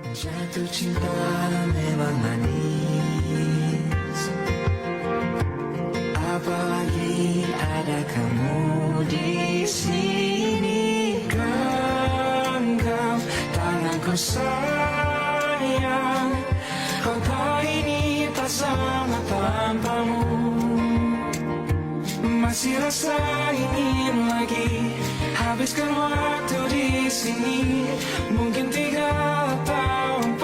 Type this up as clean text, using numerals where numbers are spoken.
Jatuh cinta memang manis, apalagi ada kamu di sini. Genggam tanganku sayang, kota ini tak sama tanpamu. Masih rasa ingin lagi habiskan waktu di sini. Mungkin 3 tahun